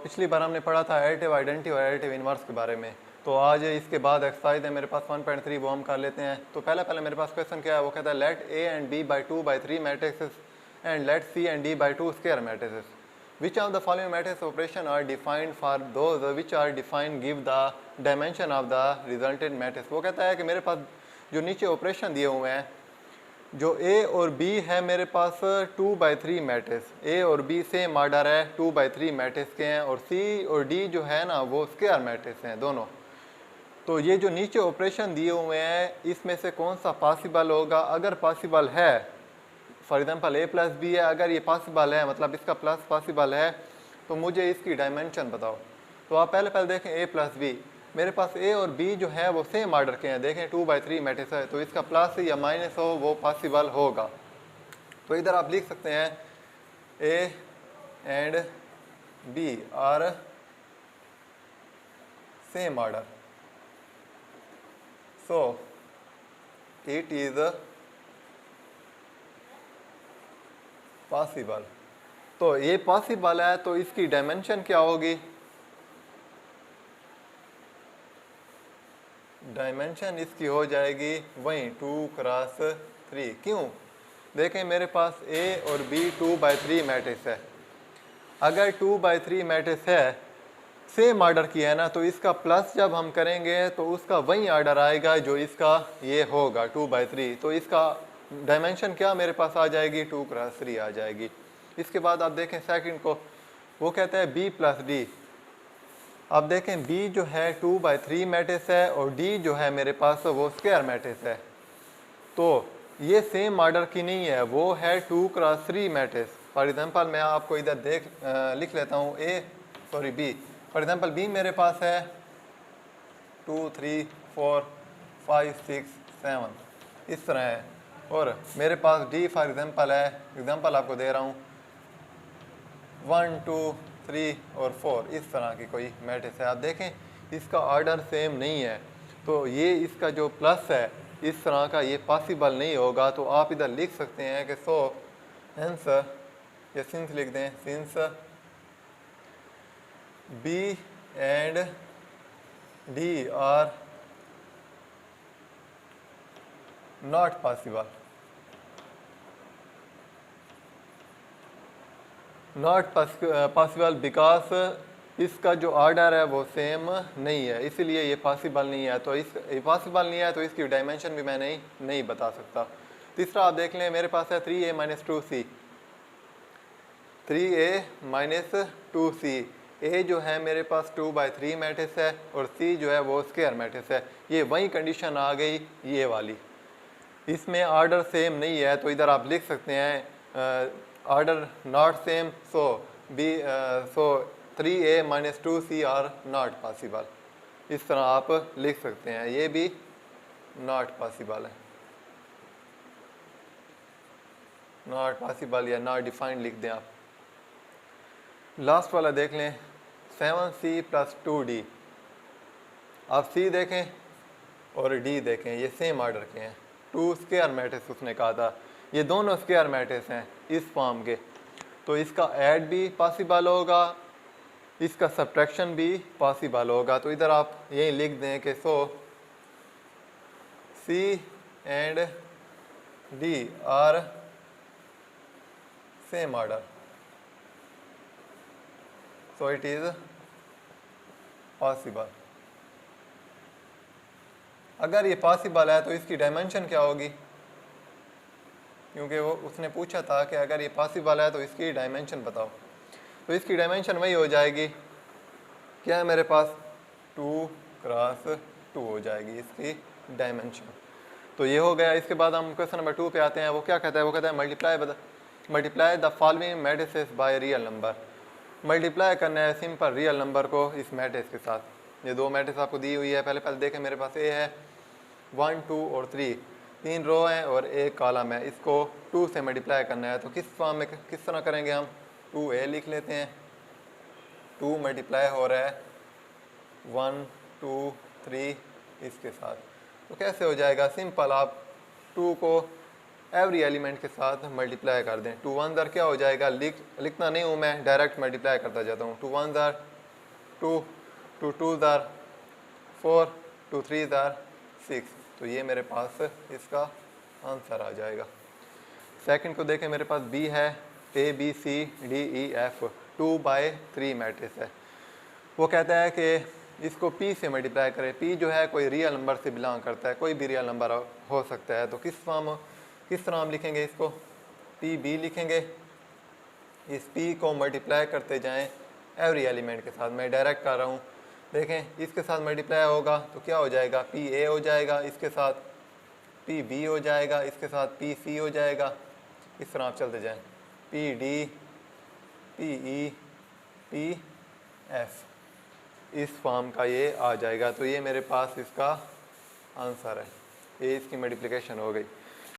पिछली बार हमने पढ़ा था एडिटिव आइडेंटिटी और एडिटिव इनवर्स के बारे में। तो आज इसके बाद एक्सरसाइज है मेरे पास 1.3, वो हम कर लेते हैं। तो पहले मेरे पास क्वेश्चन क्या है, वो कहता है let A and B by 2/3 matrices and let C and D by 2 square matrices. Which of the following matrix operation are defined for those which are defined give the dimension of the resultant matrix. वो कहता है कि मेरे पास जो नीचे operation दिए हुए हैं, जो ए और बी है मेरे पास 2/3 मैट्रिक्स, ए और बी सेम ऑर्डर है, 2/3 मैट्रिक्स के हैं, और सी और डी जो है ना वो स्क्वायर मैट्रिक्स हैं दोनों। तो ये जो नीचे ऑपरेशन दिए हुए हैं इसमें से कौन सा पॉसिबल होगा? अगर पॉसिबल है, for example A plus B है, अगर ये पॉसिबल है मतलब इसका प्लस पॉसिबल है, तो मुझे इसकी डायमेंशन बताओ। तो आप पहले देखें ए प्लस बी, मेरे पास ए और बी जो है वो सेम ऑर्डर के हैं, देखें 2/3 मैट्रिक्स है, तो इसका प्लस या माइनस हो वो पॉसिबल होगा। तो इधर आप लिख सकते हैं A and B are same order, so it is possible. तो ये पॉसिबल है तो इसकी डायमेंशन क्या होगी? डायमेंशन इसकी हो जाएगी वही 2x3। क्यों? देखें मेरे पास ए और बी 2/3 मैट्रिक्स है, अगर 2/3 मैट्रिक्स है सेम ऑर्डर की है ना, तो इसका प्लस जब हम करेंगे तो उसका वही ऑर्डर आएगा जो इसका ये होगा 2/3। तो इसका डायमेंशन क्या मेरे पास आ जाएगी? 2x3 आ जाएगी। इसके बाद आप देखें सेकंड को, वो कहता है b प्लस डी। आप देखें b जो है 2/3 मैट्रिक्स है और d जो है मेरे पास वो स्क्वायर मैट्रिक्स है, तो ये सेम ऑर्डर की नहीं है, वो है 2x3 मैट्रिक्स। फॉर एग्जांपल मैं आपको इधर लिख लेता हूँ b। फॉर एग्जांपल b मेरे पास है 2 3 4 5 6 7 इस तरह है, और मेरे पास d फॉर एग्जांपल है, एग्जांपल आपको दे रहा हूँ 1 2 3 और 4 इस तरह की कोई मैट्रिक्स है। आप देखें इसका ऑर्डर सेम नहीं है, तो ये इसका जो प्लस है इस तरह का ये पॉसिबल नहीं होगा। तो आप इधर लिख सकते हैं कि सो हेंस या सिंस लिख दें, since B and D are not possible, not possible because इसका जो ऑर्डर है वो सेम नहीं है, इसीलिए ये पॉसिबल नहीं है। तो इस पॉसिबल नहीं है तो इसकी डायमेंशन भी मैं नहीं बता सकता। तीसरा आप देख लें, मेरे पास है 3a - 2c, 3a - 2c। a जो है मेरे पास 2/3 मैट्रिक्स है और c जो है वो स्क्वायर मैट्रिक्स है। ये वही कंडीशन आ गई ये वाली, इसमें ऑर्डर सेम नहीं है, तो इधर आप लिख सकते हैं order not same, so 3a - 2c are not possible. इस तरह आप लिख सकते हैं, ये भी नॉट पॉसिबल है, नॉट पॉसिबल या नॉट डिफाइंड लिख दें आप। लास्ट वाला देख लें 7c + 2d। आप c देखें और d देखें, ये सेम ऑर्डर के हैं, 2 स्क्वायर मैट्रिक्स उसने कहा था, ये दोनों स्क्वायर मैट्रिक्स हैं इस फॉर्म के। तो इसका ऐड भी पॉसिबल होगा, इसका सब्ट्रैक्शन भी पॉसिबल होगा। तो इधर आप यही लिख दें कि so C and D are same order, so it is possible. अगर ये पॉसिबल है तो इसकी डायमेंशन क्या होगी? क्योंकि वो उसने पूछा था कि अगर ये पॉसिबल है तो इसकी डायमेंशन बताओ। तो इसकी डायमेंशन वही हो जाएगी, क्या है मेरे पास 2x2 हो जाएगी इसकी डायमेंशन। तो ये हो गया। इसके बाद हम क्वेश्चन नंबर 2 पे आते हैं। वो क्या कहता है? वो कहता है multiply the following matrices by real number. Multiply करना है सिंपल रियल नंबर को इस मैट्रिक्स के साथ। ये दो मैट्रिक्स आपको दी हुई है, पहले देखें मेरे पास ए है 1 2 और 3, 3 रो हैं और एक कॉलम है, इसको 2 से मल्टीप्लाई करना है। तो किस फॉर्म में किस तरह करेंगे हम? 2a लिख लेते हैं, 2 मल्टीप्लाई हो रहा है 1 2 3 इसके साथ। तो कैसे हो जाएगा? सिंपल, आप 2 को एवरी एलिमेंट के साथ मल्टीप्लाई कर दें। 2 1 क्या हो जाएगा? लिखना नहीं हूँ मैं, डायरेक्ट मल्टीप्लाई करता जाता हूँ। 2 1 2 2 2 ज़ार 4 2 3 ज़ार 6। तो ये मेरे पास इसका आंसर आ जाएगा। सेकंड को देखें, मेरे पास बी है, A B C D E F 2/3 matrix है। वो कहता है कि इसको पी से मल्टीप्लाई करें। पी जो है कोई रियल नंबर से बिलोंग करता है, कोई भी रियल नंबर हो सकता है। तो किस तरह हम लिखेंगे इसको? पी बी लिखेंगे। इस पी को मल्टीप्लाई करते जाएं एवरी एलिमेंट के साथ। मैं डायरेक्ट कर रहा हूँ, देखें इसके साथ मल्टीप्लाई होगा तो क्या हो जाएगा? पी ए हो जाएगा, इसके साथ पी बी हो जाएगा, इसके साथ पी सी हो जाएगा। इस तरह आप चलते जाएं, P D P E P F, इस फॉर्म का ये आ जाएगा। तो ये मेरे पास इसका आंसर है। ये इसकी मल्टीप्लिकेशन हो गई।